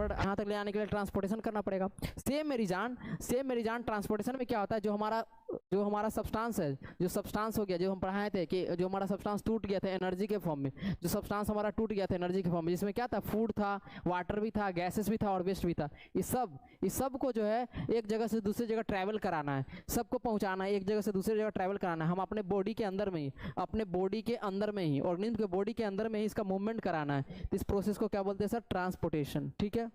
पर यहाँ तक ले आने के लिए ट्रांसपोर्टेशन करना पड़ेगा। सेम मेरी जान ट्रांसपोर्टेशन में क्या होता है, जो हमारा सब्सटेंस है, जो सब्सटेंस हो गया, जो हम पढ़ाए थे कि जो हमारा सब्सटेंस टूट गया था एनर्जी के फॉर्म में, जो सब्सटेंस हमारा टूट गया था एनर्जी के फॉर्म में, जिसमें क्या था, फूड था, वाटर भी था, गैसेस भी था और वेस्ट भी था। इस सब को जो है एक जगह से दूसरी जगह ट्रैवल कराना है, सबको पहुंचाना है, एक जगह से दूसरी जगह ट्रैवल कराना है। हम अपने बॉडी के अंदर में ही ऑर्गेनिज्म के बॉडी के अंदर में ही इसका मूवमेंट कराना है। तो इस प्रोसेस को क्या बोलते हैं सर, ट्रांसपोर्टेशन। ठीक है,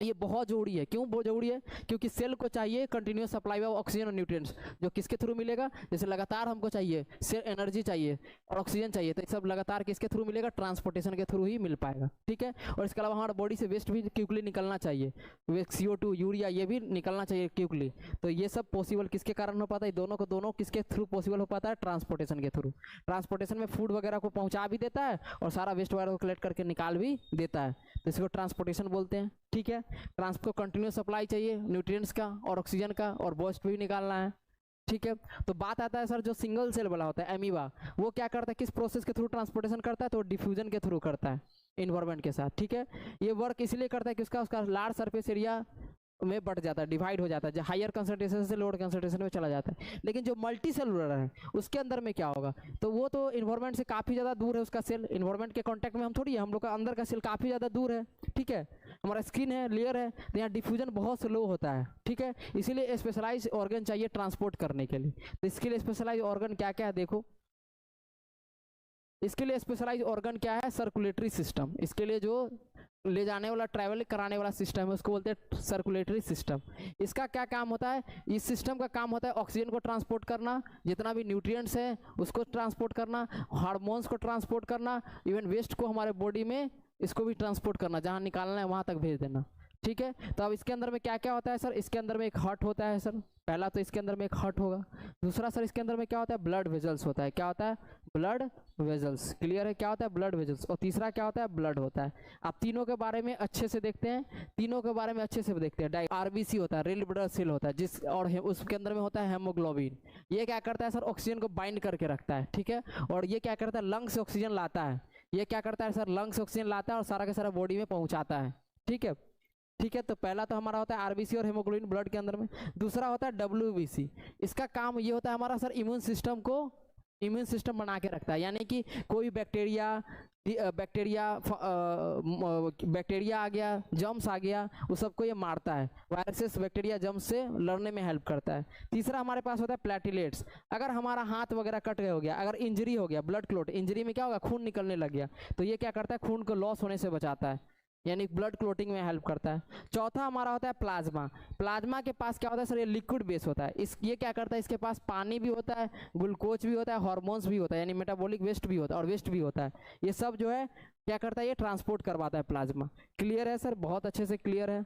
ये बहुत जरूरी है। क्यों बहुत जरूरी है? क्योंकि सेल को चाहिए कंटिन्यूस सप्लाई ऑफ ऑक्सीजन और न्यूट्रिएंट्स, जो किसके थ्रू मिलेगा, जैसे लगातार हमको चाहिए सेल एनर्जी चाहिए और ऑक्सीजन चाहिए, तो सब लगातार किसके थ्रू मिलेगा, ट्रांसपोर्टेशन के थ्रू ही मिल पाएगा। ठीक है, और इसके अलावा हमारे बॉडी से वेस्ट भी क्विकली निकलना चाहिए, CO2 यूरिया ये भी निकलना चाहिए क्विकली। तो ये सब पॉसिबल किसके कारण हो पाता है, दोनों किसके थ्रू पॉसिबल हो पाता है, ट्रांसपोर्टेशन के थ्रू। ट्रांसपोर्टेशन में फूड वगैरह को पहुँचा भी देता है और सारा वेस्ट वगैरह को कलेक्ट करके निकाल भी देता है, तो इसको ट्रांसपोर्टेशन बोलते हैं। ठीक है, ट्रांसपोर्ट को कंटिन्यूस सप्लाई चाहिए न्यूट्रिएंट्स का और ऑक्सीजन का और वेस्ट भी निकालना है। ठीक है, तो बात आता है सर जो सिंगल सेल वाला होता है एमीबा, वो क्या करता है, किस प्रोसेस के थ्रू ट्रांसपोर्टेशन करता है, तो डिफ्यूजन के थ्रू करता है इन्वायरमेंट के साथ। ठीक है, ये वर्क इसलिए करता है कि उसका लार्ज सरफेस एरिया में बढ़ जाता है, डिवाइड हो जाता है, जो हायर कंसंट्रेशन से लोअर कंसंट्रेशन में चला जाता है। लेकिन जो मल्टी सेलुलर है उसके अंदर में क्या होगा, तो वो तो इन्वायरमेंट से काफ़ी ज़्यादा दूर है, उसका सेल इन्वायरमेंट के कांटेक्ट में हम थोड़ी है, हम लोग का अंदर का सेल काफ़ी ज़्यादा दूर है। ठीक है, हमारा स्किन है, लेयर है, तो यहाँ डिफ्यूजन बहुत स्लो होता है। ठीक है, इसीलिए स्पेशलाइज ऑर्गन चाहिए ट्रांसपोर्ट करने के लिए। तो इसके लिए स्पेशलाइज ऑर्गन क्या क्या है देखो, इसके लिए स्पेशलाइज ऑर्गन क्या है, सर्कुलेटरी सिस्टम। इसके लिए जो ले जाने वाला ट्रैवल कराने वाला सिस्टम है उसको बोलते हैं सर्कुलेटरी सिस्टम। इसका क्या काम होता है, इस सिस्टम का काम होता है ऑक्सीजन को ट्रांसपोर्ट करना, जितना भी न्यूट्रिएंट्स है उसको ट्रांसपोर्ट करना, हार्मोन्स को ट्रांसपोर्ट करना, इवन वेस्ट को हमारे बॉडी में इसको भी ट्रांसपोर्ट करना, जहाँ निकालना है वहाँ तक भेज देना। ठीक है, तो अब इसके अंदर में क्या क्या होता है सर, इसके अंदर में एक हार्ट होता है सर, पहला तो इसके अंदर में एक हार्ट होगा। दूसरा सर इसके अंदर में क्या होता है, ब्लड वेजल्स होता है। क्या होता है, ब्लड वेजल्स। क्लियर है, क्या होता है, ब्लड वेजल्स। और तीसरा क्या होता है, ब्लड होता है। आप तीनों के बारे में अच्छे से देखते हैं, RBC होता है, रेड ब्लड सेल होता है, जिस और उसके अंदर में होता है हेमोग्लोबिन। ये क्या करता है सर, ऑक्सीजन को बाइंड करके रखता है। ठीक है, और ये क्या करता है, लंग से ऑक्सीजन लाता है। ये क्या करता है सर, लंग से ऑक्सीजन लाता है और सारा का सारा बॉडी में पहुंचाता है। ठीक है, तो पहला तो हमारा होता है RBC और हेमोग्लोबिन ब्लड के अंदर में। दूसरा होता है WBC। इसका काम ये होता है हमारा सर इम्यून सिस्टम बना के रखता है, यानी कि कोई बैक्टीरिया आ गया, जम्स आ गया, उस सबको ये मारता है। वायरसेस, बैक्टीरिया, जम्स से लड़ने में हेल्प करता है। तीसरा हमारे पास होता है प्लेटलेट्स। अगर हमारा हाथ वगैरह कट गया हो गया, अगर इंजरी हो गया, ब्लड क्लॉट इंजरी में क्या होगा, खून निकलने लग गया, तो ये क्या करता है, खून को लॉस होने से बचाता है, यानी ब्लड क्लोटिंग में हेल्प करता है। चौथा हमारा होता है प्लाज्मा के पास क्या होता है सर, ये लिक्विड बेस होता है। ये क्या करता है, इसके पास पानी भी होता है, ग्लूकोज भी होता है, हार्मोन्स भी होता है, यानी मेटाबॉलिक वेस्ट भी होता है और वेस्ट भी होता है। ये सब जो है क्या करता है, ये ट्रांसपोर्ट करवाता है प्लाज्मा। क्लियर है सर, बहुत अच्छे से क्लियर है।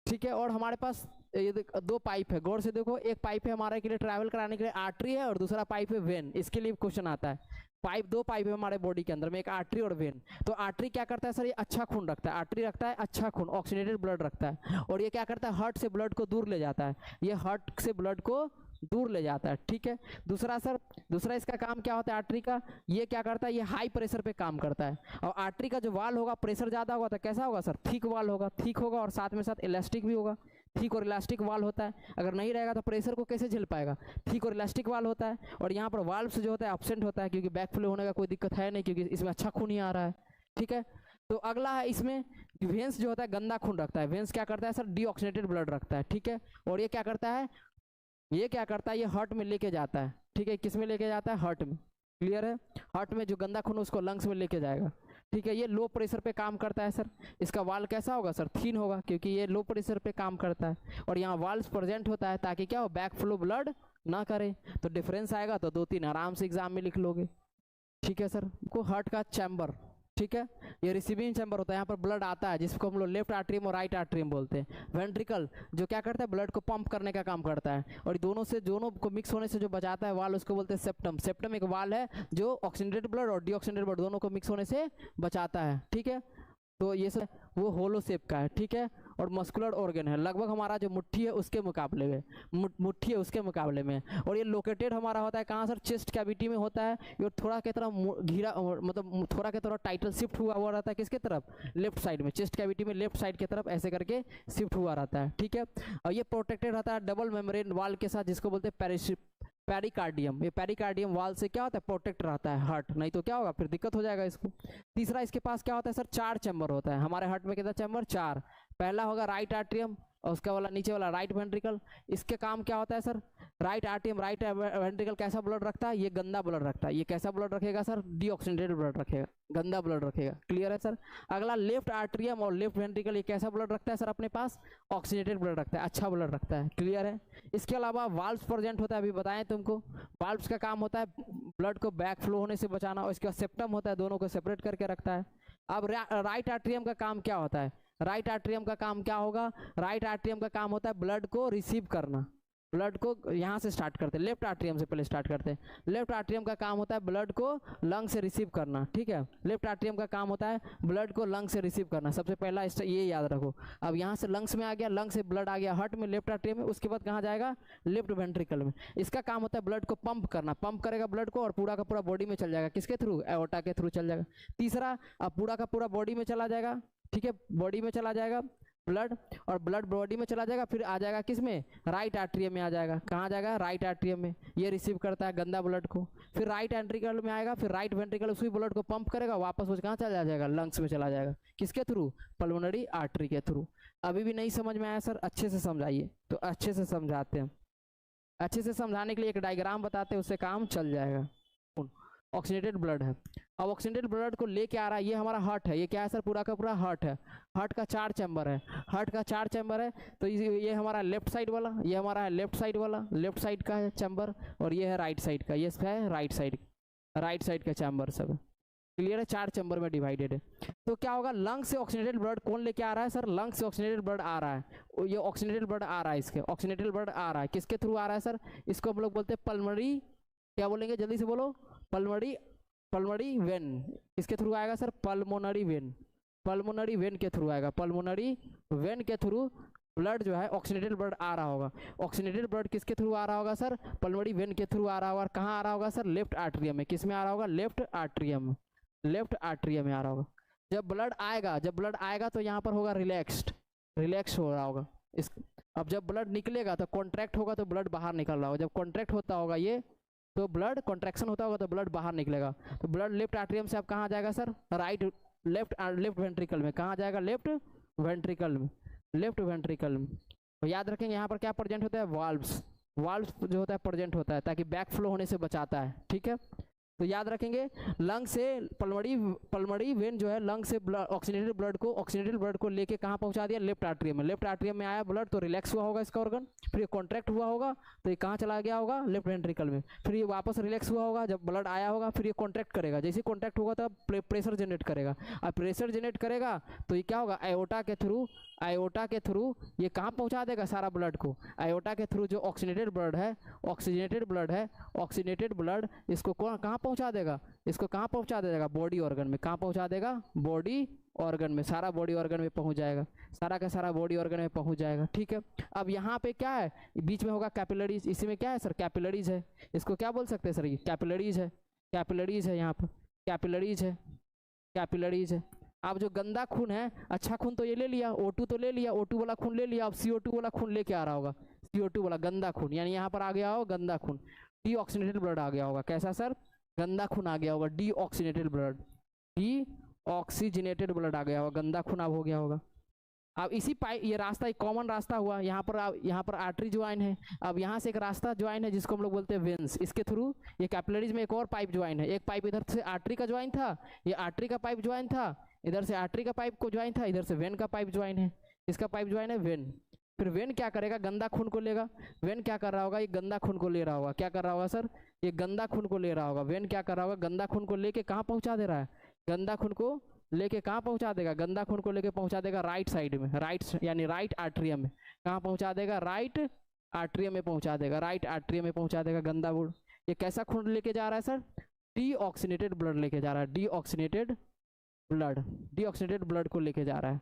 ठीक है, और हमारे पास ये दो पाइप है, गौर से देखो, एक पाइप है हमारे के लिए ट्रैवल कराने के लिए आर्टरी है और दूसरा पाइप है वेन। इसके लिए क्वेश्चन आता है, दो पाइप है हमारे बॉडी के अंदर में, एक आर्टरी और वेन। तो आर्टरी क्या करता है सर, ये अच्छा खून रखता है, आर्टरी रखता है अच्छा खून, ऑक्सीजनेटेड ब्लड रखता है। और ये क्या करता है, हार्ट से ब्लड को दूर ले जाता है, ये हार्ट से ब्लड को दूर ले जाता है। ठीक है, दूसरा इसका काम क्या होता है आर्टरी का, ये क्या करता है, ये हाई प्रेशर पे काम करता है। और आर्टरी का जो वाल होगा, प्रेशर ज़्यादा होगा तो कैसा होगा सर, थिक वाल होगा, थिक होगा और साथ में साथ इलास्टिक भी होगा। थिक और इलास्टिक वाल होता है, अगर नहीं रहेगा तो प्रेशर को कैसे झेल पाएगा, थिक और इलास्टिक वाल होता है। और यहाँ पर वाल्व्स जो होता है एब्सेंट होता है, क्योंकि बैक फ्लो होने का कोई दिक्कत है नहीं, क्योंकि इसमें अच्छा खून ही आ रहा है। ठीक है, तो अगला है इसमें वेंस जो होता है गंदा खून रखता है। वेंस क्या करता है सर, डीऑक्सीजनेटेड ब्लड रखता है। ठीक है, और ये क्या करता है, ये हार्ट में लेके जाता है। ठीक है, किस में लेके जाता है, हार्ट में। क्लियर है, हार्ट में जो गंदा खून उसको लंग्स में लेके जाएगा। ठीक है, ये लो प्रेशर पे काम करता है सर। इसका वाल कैसा होगा सर, थीन होगा, क्योंकि ये लो प्रेशर पे काम करता है। और यहाँ वाल्व्स प्रेजेंट होता है ताकि क्या हो, बैक फ्लो ब्लड ना करे। तो डिफरेंस आएगा तो 2-3 आराम से एग्जाम में लिख लोगे। ठीक है सर, को हार्ट का चैम्बर, ठीक है, ये रिसीविंग चैम्बर होता है, यहाँ पर ब्लड आता है जिसको हम लोग लेफ्ट आर्टरियम और राइट आर्टरियम बोलते हैं। वेंट्रिकल जो क्या करता है, ब्लड को पंप करने का काम करता है, और दोनों को मिक्स होने से जो बचाता है वाल, उसको बोलते हैं सेप्टम। सेप्टम एक वाल है जो ऑक्सीजनेटेड ब्लड और डीऑक्सीजनेटेड ब्लड दोनों को मिक्स होने से बचाता है। ठीक है, तो ये सब वो होलो शेप का है। ठीक है, और मस्कुलर ऑर्गन है, लगभग हमारा जो मुट्ठी है उसके मुकाबले में, मुट्ठी है उसके मुकाबले में। और ये लोकेटेड हमारा होता है कहाँ सर, चेस्ट कैविटी में होता है। ये थोड़ा की तरफ घिरा, मतलब थोड़ा की तरफ टाइटल शिफ्ट हुआ हुआ रहता है, किसके तरफ, लेफ्ट साइड में, चेस्ट कैविटी में लेफ्ट साइड की तरफ ऐसे करके शिफ्ट हुआ रहता है, ठीक है। और ये प्रोटेक्टेड रहता है डबल मेम्ब्रेन वाल के साथ, जिसको बोलते हैं पेरिकार्डियम। ये पेरिकार्डियम वाल से क्या होता है, प्रोटेक्ट रहता है हार्ट, नहीं तो क्या होगा, फिर दिक्कत हो जाएगा इसको। तीसरा इसके पास क्या होता है सर, 4 चैम्बर होता है। हमारे हार्ट में कितना चैम्बर, 4। पहला होगा राइट आर्ट्रियम, और उसका वाला नीचे वाला राइट वेंट्रिकल। इसके काम क्या होता है sir, right atrium right ventricle कैसा ब्लड रखता है, ये गंदा ब्लड रखता है। ये कैसा ब्लड रखेगा सर, डीऑक्सीनेटेड ब्लड रखेगा, गंदा ब्लड रखेगा, क्लियर है सर। अगला लेफ्ट आर्ट्रियम और लेफ्ट वेंट्रिकल, ये कैसा ब्लड रखता है सर, अपने पास ऑक्सीनेटेड ब्लड रखता है, अच्छा ब्लड रखता है, क्लियर है। इसके अलावा वाल्व्स प्रेजेंट होता है, अभी बताएं तुमको। वाल्व्स का काम होता है ब्लड को बैक फ्लो होने से बचाना, और इसके बाद सेप्टम होता है, दोनों को सेपरेट करके रखता है। अब राइट आर्ट्रियम का काम क्या होता है, राइट आर्ट्रियम का काम क्या होगा, राइट आर्ट्रियम का काम होता है ब्लड को रिसीव करना। ब्लड को यहाँ से स्टार्ट करते हैं, लेफ्ट आर्ट्रियम से पहले स्टार्ट करते हैं। लेफ्ट आर्ट्रियम का काम होता है ब्लड को लंग से रिसीव करना, ठीक है। लेफ्ट आर्ट्रियम का काम होता है ब्लड को लंग से रिसीव करना, सबसे पहला ये याद रखो। अब यहाँ से लंग्स में आ गया, लंग से ब्लड आ गया हार्ट में, लेफ्ट आर्ट्रियम में, उसके बाद कहाँ जाएगा, लेफ्ट वेंट्रिकल में। इसका काम होता है ब्लड को पंप करना, पंप करेगा ब्लड को और पूरा का पूरा बॉडी में चल जाएगा, किसके थ्रू, एओर्टा के थ्रू चल जाएगा। तीसरा, अब पूरा का पूरा बॉडी में चला जाएगा, ठीक है, बॉडी में चला जाएगा ब्लड, और ब्लड बॉडी में चला जाएगा, फिर आ जाएगा किस में, राइट आर्ट्रियम में आ जाएगा। कहाँ जाएगा, राइट आर्ट्रियम में, ये रिसीव करता है गंदा ब्लड को। फिर राइट वेंट्रिकल में आएगा, फिर राइट वेंट्रिकल उसी ब्लड को पंप करेगा, वापस वो कहाँ चला जाएगा, लंग्स में चला जाएगा, किसके थ्रू, पल्मोनरी आर्टरी के थ्रू। अभी भी नहीं समझ में आया सर, अच्छे से समझाइए, तो अच्छे से समझाते हैं। अच्छे से समझाने के लिए एक डायग्राम बताते हैं, उससे काम चल जाएगा। ऑक्सीनेटेड ब्लड है, अब ऑक्सीनेटेड ब्लड को लेके आ रहा है, ये हमारा हार्ट है, ये क्या है सर, पूरा का पूरा हार्ट है। हार्ट का 4 चैम्बर है, हार्ट का 4 चैम्बर है। तो ये हमारा लेफ्ट साइड वाला, ये हमारा है लेफ्ट साइड वाला, लेफ्ट साइड का है चैम्बर, और ये है राइट साइड का, ये है राइट साइड का चैम्बर सब, क्लियर है, 4 चैम्बर में डिवाइडेड है। तो क्या होगा, लंग से ऑक्सीनेटेड ब्लड कौन लेके आ रहा है सर, लंग से ऑक्सीनेटेड ब्लड आ रहा है, ये ऑक्सीनेटेड ब्लड आ रहा है, इसके ऑक्सीनेटेड ब्लड आ रहा है, किसके थ्रू आ रहा है सर, इसको हम लोग बोलते हैं पल्मोनरी, क्या बोलेंगे जल्दी से बोलो, पल्मोनरी वेन। किसके थ्रू आएगा sir, pulmonary vein, pulmonary vein के थ्रू आएगा, पल्मोनरी वेन के थ्रू ब्लड जो है ऑक्सीनेटेड ब्लड आ रहा होगा। ऑक्सीनेटेड ब्लड किसके थ्रू आ रहा होगा सर, पल्मोनरी वेन के थ्रू आ रहा होगा। और कहाँ आ रहा होगा सर, लेफ्ट आर्ट्रियम में, किस में आ रहा होगा, लेफ्ट आर्ट्रियम, लेफ्ट आर्ट्रियम में आ रहा होगा। जब ब्लड आएगा तो यहाँ पर होगा रिलैक्स हो रहा होगा इस। अब जब ब्लड निकलेगा तो कॉन्ट्रैक्ट होगा, तो ब्लड बाहर निकल रहा होगा। जब कॉन्ट्रैक्ट होता होगा ये, तो ब्लड कॉन्ट्रैक्शन होता होगा तो ब्लड बाहर निकलेगा। तो ब्लड लेफ्ट आर्ट्रियम से अब कहाँ जाएगा सर, लेफ्ट वेंट्रिकल में, कहाँ जाएगा, लेफ्ट वेंट्रिकल में। तो याद रखेंगे यहाँ पर क्या प्रेजेंट होता है, वाल्व्स जो होता है प्रेजेंट होता है, ताकि बैक फ्लो होने से बचाता है, ठीक है। तो याद रखेंगे, लंग से पल्मोनरी वेन जो है, लंग से ऑक्सीनेटेड ब्लड को लेके कहाँ पहुंचा दिया, लेफ्ट आर्ट्रियम में आया ब्लड, तो रिलैक्स हुआ होगा इसका ऑर्गन, फिर ये कॉन्ट्रैक्ट हुआ होगा, तो ये कहाँ चला गया होगा, लेफ्ट वेंट्रिकल में, फिर ये वापस रिलैक्स हुआ होगा। जब ब्लड आया होगा फिर ये कॉन्ट्रैक्ट करेगा, जैसे कॉन्ट्रैक्ट होगा तब प्रेशर जनरेट करेगा, और प्रेशर जनरेट करेगा तो ये क्या होगा, आयोटा के थ्रू ये कहाँ पहुँचा देगा सारा ब्लड को, आयोटा के थ्रू जो ऑक्सीनेटेड ब्लड इसको कहाँ पहुंचा देगा, इसको कहाँ पहुंचा देगा, बॉडी ऑर्गन में। कहाँ पहुंचा देगा, बॉडी ऑर्गन में, सारा बॉडी ऑर्गन में पहुंच जाएगा, सारा का सारा बॉडी ऑर्गन में पहुंच जाएगा, ठीक है। अब यहाँ पे क्या है, बीच में होगा कैपिलरीज, इसी में क्या है सर, कैपिलरीज है, इसको क्या बोल सकते हैं सर, ये कैपिलरीज है, यहाँ पर कैपिलरीज है। अब जो गंदा खून है, अच्छा खून तो ये ले लिया, O2 तो ले लिया, O2 वाला खून ले लिया, अब CO2 वाला खून लेके आ रहा होगा, CO2 वाला गंदा खून, यानी यहाँ पर आ गया होगा गंदा खून, डीऑक्सीनेटेड ब्लड आ गया होगा। कैसा सर, गंदा खून आ गया होगा, डीऑक्सीनेटेड ब्लड आ गया होगा, गंदा खून अब हो गया होगा। अब इसी पाइप, ये रास्ता एक कॉमन रास्ता हुआ, यहाँ पर आर्टरी ज्वाइन है। अब यहाँ से एक रास्ता ज्वाइन है जिसको हम लोग बोलते हैं वेंस, इसके थ्रू ये कैपिलरीज में एक और पाइप ज्वाइन है। एक पाइप इधर से आर्टरी का ज्वाइन था, ये आर्टरी का पाइप ज्वाइन था, इधर से आर्टरी का पाइप को ज्वाइन था, इधर से वेन का पाइप ज्वाइन है। इसका पाइप ज्वाइन है वेन। फिर वेन क्या करेगा, गंदा खून को लेगा। वेन क्या कर रहा होगा, ये गंदा खून को ले रहा होगा। क्या कर रहा होगा सर, ये गंदा खून को ले रहा होगा। वेन क्या कर रहा होगा, गंदा खून को लेके कहाँ पहुँचा दे रहा है, गंदा खून को लेके कहाँ पहुँचा देगा, गंदा खून को लेके पहुँचा देगा राइट साइड में, यानी राइट आर्ट्रियम में। कहाँ पहुँचा देगा, राइट आर्ट्रियम में पहुँचा देगा, राइट आर्ट्रियम में पहुँचा देगा गंदा खून। ये कैसा खून लेके जा रहा है सर, डीऑक्सीनेटेड ब्लड लेके जा रहा है, डीऑक्सीनेटेड ब्लड को लेके जा रहा है।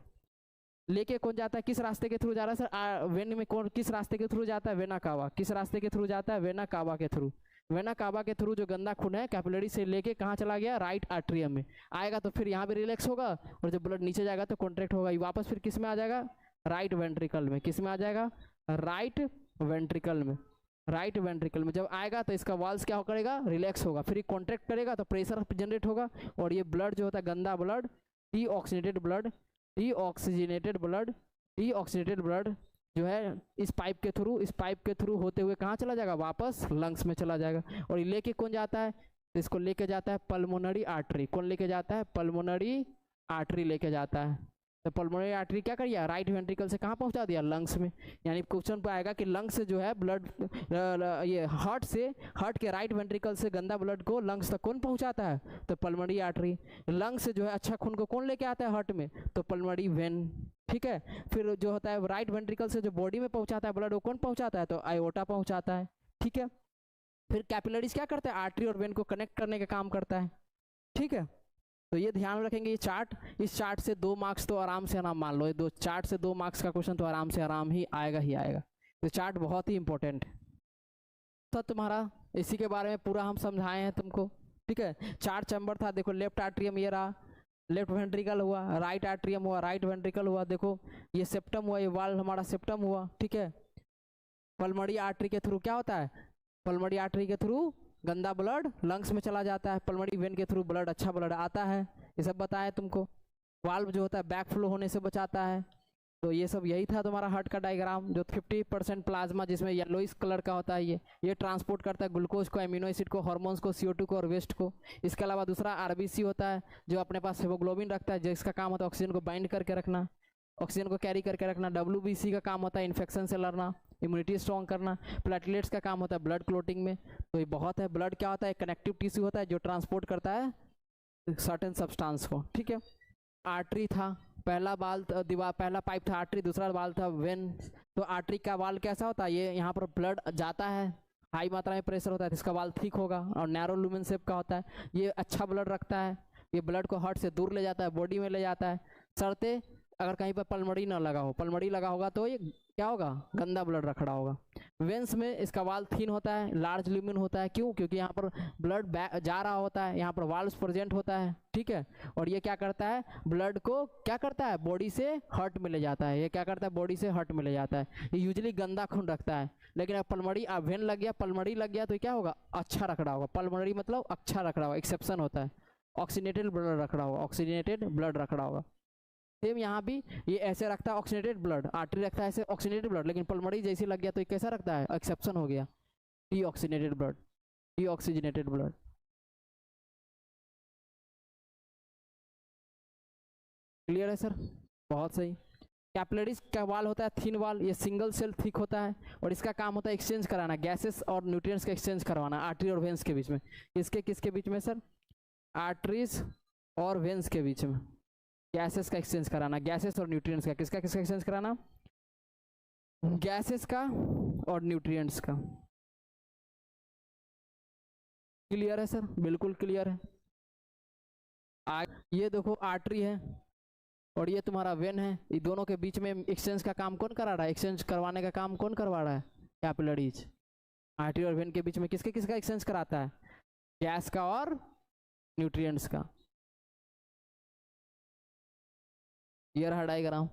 लेके कौन जाता है, किस रास्ते के थ्रू जा रहा है सर, वेन में कौन किस रास्ते के थ्रू जाता है, वेना कावा, किस रास्ते के थ्रू जाता है, वेना कावा के थ्रू। वेना कावा के थ्रू जो गंदा खून है कैपिलरी से लेके कहाँ चला गया, राइट आर्ट्रियम में आएगा, तो फिर यहाँ भी रिलैक्स होगा, और जब ब्लड नीचे जाएगा तो कॉन्ट्रैक्ट होगा, वापस फिर किस में आ जाएगा, राइट वेंट्रिकल में, किस में आ जाएगा, राइट वेंट्रिकल में। राइट वेंट्रिकल में जब आएगा तो इसका वाल्स क्या करेगा, रिलैक्स होगा, फिर कॉन्ट्रैक्ट करेगा तो प्रेशर जनरेट होगा, और ये ब्लड जो होता है गंदा blood, deoxygenated blood, deoxygenated blood, deoxygenated blood जो है इस पाइप के थ्रू होते हुए कहाँ चला जाएगा, वापस लंग्स में चला जाएगा। और ये लेके कौन जाता है, तो इसको लेके जाता है पल्मोनरी आर्टरी, कौन लेके जाता है, पल्मोनरी आर्टरी लेके जाता है। तो पल्मोनरी आर्टरी क्या करिए, राइट वेंट्रिकल से कहाँ पहुंचा दिया, लंग्स में। यानी क्वेश्चन पे आएगा कि लंग्स से जो है ब्लड, ये हार्ट के राइट वेंट्रिकल से गंदा ब्लड को लंग्स तक कौन पहुंचाता है, तो पल्मोनरी आर्टरी। लंग्स से जो है अच्छा खून को कौन लेके आता है हार्ट में, तो पल्मोनरी वेन, ठीक है। फिर जो होता है राइट वेंट्रिकल से जो बॉडी में पहुंचाता है ब्लड, वो कौन पहुंचाता है, तो आयोटा पहुंचाता है, ठीक है। फिर कैपिलरीज क्या करते हैं, आर्टरी और वेन को कनेक्ट करने का काम करता है, ठीक है। तो ये ध्यान रखेंगे, ये चार्ट, इस चार्ट से 2 मार्क्स तो आराम से आराम मान लो, ये 2 चार्ट से 2 मार्क्स का क्वेश्चन तो आराम से आराम ही आएगा। तो चार्ट बहुत ही इंपॉर्टेंट है। तो तुम्हारा इसी के बारे में पूरा हम समझाए हैं तुमको, ठीक है। 4 चैम्बर था, देखो लेफ्ट आर्ट्रियम ये रहा, लेफ्ट वेंट्रिकल हुआ, राइट आर्ट्रियम हुआ, राइट वेंट्रिकल हुआ, देखो ये सेप्टम हुआ, ये वाल्व हमारा सेप्टम हुआ, ठीक है। पल्मोनरी आर्टरी के थ्रू क्या होता है, पल्मोनरी आर्टरी के थ्रू गंदा ब्लड लंग्स में चला जाता है, पल्मोनरी वेन के थ्रू ब्लड अच्छा ब्लड आता है, ये सब बताया तुमको। वाल्व जो होता है बैक फ्लो होने से बचाता है। तो ये सब यही था तुम्हारा हार्ट का डायग्राम, जो 50% प्लाज्मा जिसमें येलोइश कलर का होता है, ये ट्रांसपोर्ट करता है ग्लूकोज को, एमिनो एसिड को, हार्मोन्स को, CO2 को और वेस्ट को। इसके अलावा दूसरा RBC होता है जो अपने पास हीमोग्लोबिन रखता है, जिसका काम होता है ऑक्सीजन को बाइंड करके रखना, ऑक्सीजन को कैरी करके रखना। WBC का काम होता है इन्फेक्शन से लड़ना, इम्यूनिटी स्ट्रॉन्ग करना। प्लेटलेट्स का काम होता है ब्लड क्लोटिंग में। तो ये बहुत है, ब्लड क्या होता है, कनेक्टिव टिश्यू होता है जो ट्रांसपोर्ट करता है सर्टेन सब्सटेंस को, ठीक है। आर्टरी था, पहला बाल दीवार, पहला पाइप था आर्टरी, दूसरा बाल था वेन। तो आर्टरी का वाल कैसा होता है, ये यहाँ पर ब्लड जाता है, हाई मात्रा में प्रेशर होता है, इसका वाल थिक होगा और नैरो लुमेन शेप का होता है। ये अच्छा ब्लड रखता है, ये ब्लड को हार्ट से दूर ले जाता है, बॉडी में ले जाता है, शर्ते अगर कहीं पर पल्मोनरी ना लगा हो। पल्मोनरी लगा होगा तो ये क्या होगा, गंदा ब्लड रख रहा होगा। वेंस में इसका वाल थीन होता है, लार्ज ल्यूमिन होता है, क्यों, क्योंकि यहाँ पर ब्लड जा रहा होता है, यहाँ पर वाल्व्स प्रेजेंट होता है, ठीक है। और ये क्या करता है, ब्लड को क्या करता है, बॉडी से हार्ट में ले जाता है। ये क्या करता है, बॉडी से हार्ट में ले जाता है। ये यूजुअली गंदा खून रखता है, लेकिन अब पल्मोनरी वेन लग गया, पल्मोनरी लग गया तो क्या होगा, अच्छा रख रहा होगा। पल्मोनरी मतलब अच्छा रख रहा होगा, एक्सेप्शन होता है, ऑक्सीनेटेड ब्लड रख रहा होगा, ऑक्सीनेटेड ब्लड रख रहा होगा। सेम यहाँ भी ये ऐसे रखता है ऑक्सीनेटेड ब्लड, आर्टरी रखता है ऐसे ऑक्सीनेटेड ब्लड, लेकिन पल्मोनरी जैसे लग गया तो ये कैसा रखता है, एक्सेप्शन हो गया, deoxygenated blood, deoxygenated blood. Clear है सर, बहुत सही। कैपिलरीज का वाल होता है थिन वाल, ये सिंगल सेल थिक होता है, और इसका काम होता है एक्सचेंज कराना, गैसेस और न्यूट्रिएंट्स का एक्सचेंज करवाना आर्टरी और वेंस के बीच में। इसके किसके बीच में सर, आर्टरीज और वेंस के बीच में गैसेस का एक्सचेंज कराना, गैसेस और न्यूट्रिएंट्स का, किसका किसका एक्सचेंज कराना, गैसेस का और न्यूट्रिएंट्स का। क्लियर है सर, बिल्कुल क्लियर है। ये देखो आर्टरी है और ये तुम्हारा वेन है, ये दोनों के बीच में एक्सचेंज का काम कौन करा रहा है, एक्सचेंज करवाने का काम कौन करवा रहा है, कैपिलरीज। आर्टरी और वेन के बीच में किसके किसका एक्सचेंज कराता है, गैस का और न्यूट्रिएंट्स का। ये रहा डायग्राम।